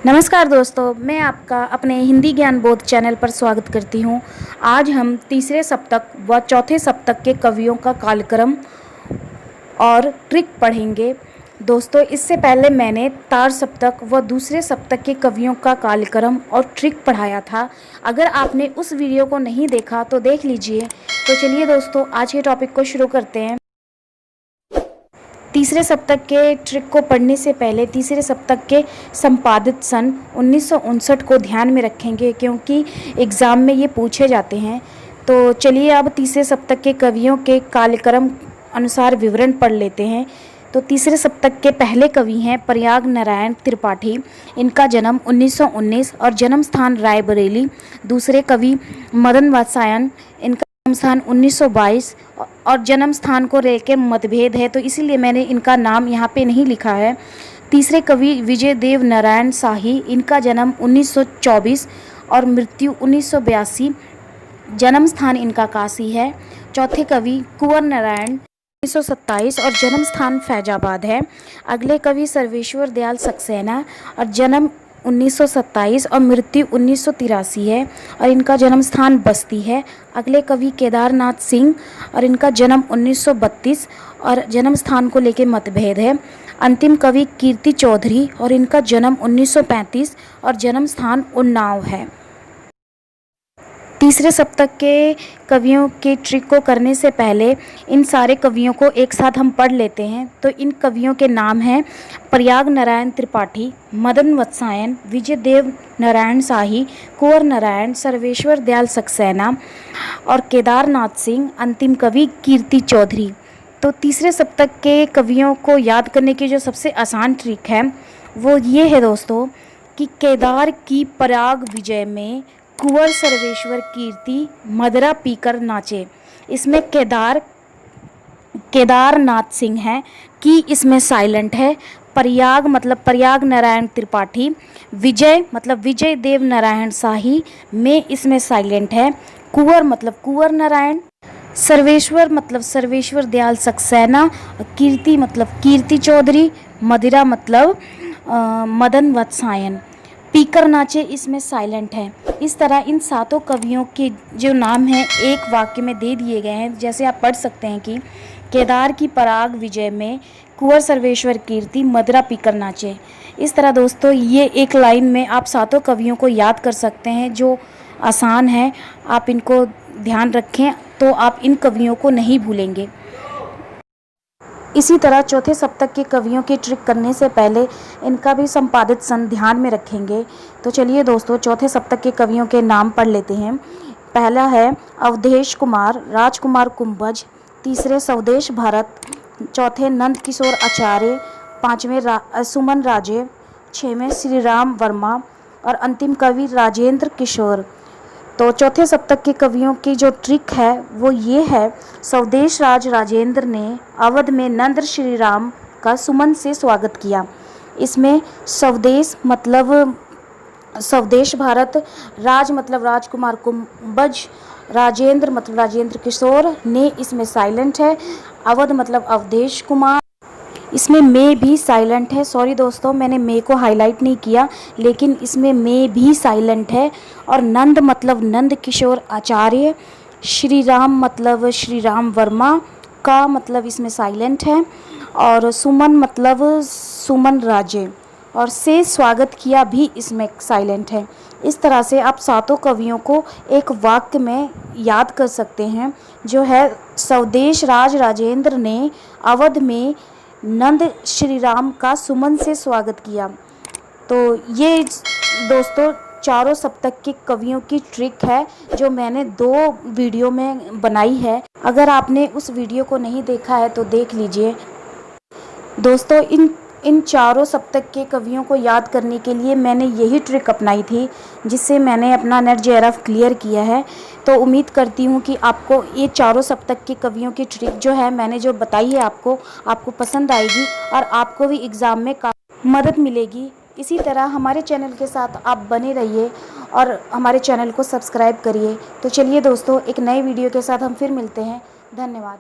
नमस्कार दोस्तों, मैं आपका अपने हिंदी ज्ञान बोध चैनल पर स्वागत करती हूँ। आज हम तीसरे सप्तक व चौथे सप्तक के कवियों का कालक्रम और ट्रिक पढ़ेंगे। दोस्तों, इससे पहले मैंने तार सप्तक व दूसरे सप्तक के कवियों का कालक्रम और ट्रिक पढ़ाया था। अगर आपने उस वीडियो को नहीं देखा तो देख लीजिए। तो चलिए दोस्तों, आज के टॉपिक को शुरू करते हैं। तीसरे सप्तक के ट्रिक को पढ़ने से पहले तीसरे सप्तक के संपादित सन 1959 को ध्यान में रखेंगे, क्योंकि एग्ज़ाम में ये पूछे जाते हैं। तो चलिए अब तीसरे सप्तक के कवियों के कालक्रम अनुसार विवरण पढ़ लेते हैं। तो तीसरे सप्तक के पहले कवि हैं प्रयाग नारायण त्रिपाठी। इनका जन्म 1919 और जन्म स्थान रायबरेली। दूसरे कवि मदन वात्स्यायन। इनका जन्म स्थान 1922 और जन्म स्थान को लेकर मतभेद है, तो इसीलिए मैंने इनका नाम यहाँ पे नहीं लिखा है। तीसरे कवि विजय देव नारायण शाही। इनका जन्म 1924 और मृत्यु 1982। जन्म स्थान इनका काशी है। चौथे कवि कुंवर नारायण 1927 और जन्म स्थान फैजाबाद है। अगले कवि सर्वेश्वर दयाल सक्सेना और जन्म 1927 और मृत्यु 1983 है और इनका जन्म स्थान बस्ती है। अगले कवि केदारनाथ सिंह और इनका जन्म 1932 और जन्म स्थान को लेकर मतभेद है। अंतिम कवि कीर्ति चौधरी और इनका जन्म 1935 और जन्म स्थान उन्नाव है। तीसरे सप्तक के कवियों के ट्रिक को करने से पहले इन सारे कवियों को एक साथ हम पढ़ लेते हैं। तो इन कवियों के नाम हैं प्रयाग नारायण त्रिपाठी, मदन वात्स्यायन, विजय देव नारायण शाही, कुंवर नारायण, सर्वेश्वर दयाल सक्सेना और केदारनाथ सिंह। अंतिम कवि कीर्ति चौधरी। तो तीसरे सप्तक के कवियों को याद करने की जो सबसे आसान ट्रिक है वो ये है दोस्तों कि केदार की पराग विजय में कुंवर सर्वेश्वर कीर्ति मदरा पीकर नाचे। इसमें केदारनाथ सिंह है कि इसमें साइलेंट है। प्रयाग मतलब प्रयाग नारायण त्रिपाठी। विजय मतलब विजय देव नारायण शाही में इसमें साइलेंट है। कुंवर मतलब कुंवर नारायण। सर्वेश्वर मतलब सर्वेश्वर दयाल सक्सेना। कीर्ति मतलब कीर्ति चौधरी। मदिरा मतलब मदन वात्स्यायन। पीकर नाचे इसमें साइलेंट है। इस तरह इन सातों कवियों के जो नाम हैं एक वाक्य में दे दिए गए हैं। जैसे आप पढ़ सकते हैं कि केदार की पराग विजय में कुंवर सर्वेश्वर कीर्ति मदरा पीकर नाचे। इस तरह दोस्तों ये एक लाइन में आप सातों कवियों को याद कर सकते हैं, जो आसान है। आप इनको ध्यान रखें तो आप इन कवियों को नहीं भूलेंगे। इसी तरह चौथे सप्तक के कवियों की ट्रिक करने से पहले इनका भी संपादित सन ध्यान में रखेंगे। तो चलिए दोस्तों चौथे सप्तक के कवियों के नाम पढ़ लेते हैं। पहला है अवधेश कुमार, राजकुमार कुंभज। तीसरे स्वदेश भरत। चौथे नंद किशोर आचार्य। पाँचवें सुमन राजे। छठवें श्री राम वर्मा और अंतिम कवि राजेंद्र किशोर। तो चौथे सप्तक के कवियों की जो ट्रिक है वो ये है, स्वदेश राज राजेंद्र ने अवध में नंद श्री राम का सुमन से स्वागत किया। इसमें स्वदेश मतलब स्वदेश भारत, राज मतलब राजकुमार कुंभज, राजेंद्र मतलब राजेंद्र किशोर ने इसमें साइलेंट है। अवध मतलब अवधेश कुमार, इसमें मे भी साइलेंट है। सॉरी दोस्तों, मैंने मे को हाईलाइट नहीं किया, लेकिन इसमें मे भी साइलेंट है। और नंद मतलब नंद किशोर आचार्य। श्री राम मतलब श्री राम वर्मा का मतलब इसमें साइलेंट है। और सुमन मतलब सुमन राजे और से स्वागत किया भी इसमें साइलेंट है। इस तरह से आप सातों कवियों को एक वाक्य में याद कर सकते हैं, जो है स्वदेश राज राजेंद्र ने अवध में नंद श्री राम का सुमन से स्वागत किया। तो ये दोस्तों चारों सप्तक के कवियों की ट्रिक है, जो मैंने 2 वीडियो में बनाई है। अगर आपने उस वीडियो को नहीं देखा है तो देख लीजिए। दोस्तों इन चारों सप्तक के कवियों को याद करने के लिए मैंने यही ट्रिक अपनाई थी, जिससे मैंने अपना नेट जेआरएफ क्लियर किया है। तो उम्मीद करती हूँ कि आपको ये चारों सप्तक के कवियों की ट्रिक जो है मैंने जो बताई है आपको पसंद आएगी और आपको भी एग्ज़ाम में काफ़ी मदद मिलेगी। इसी तरह हमारे चैनल के साथ आप बने रहिए और हमारे चैनल को सब्सक्राइब करिए। तो चलिए दोस्तों एक नए वीडियो के साथ हम फिर मिलते हैं। धन्यवाद।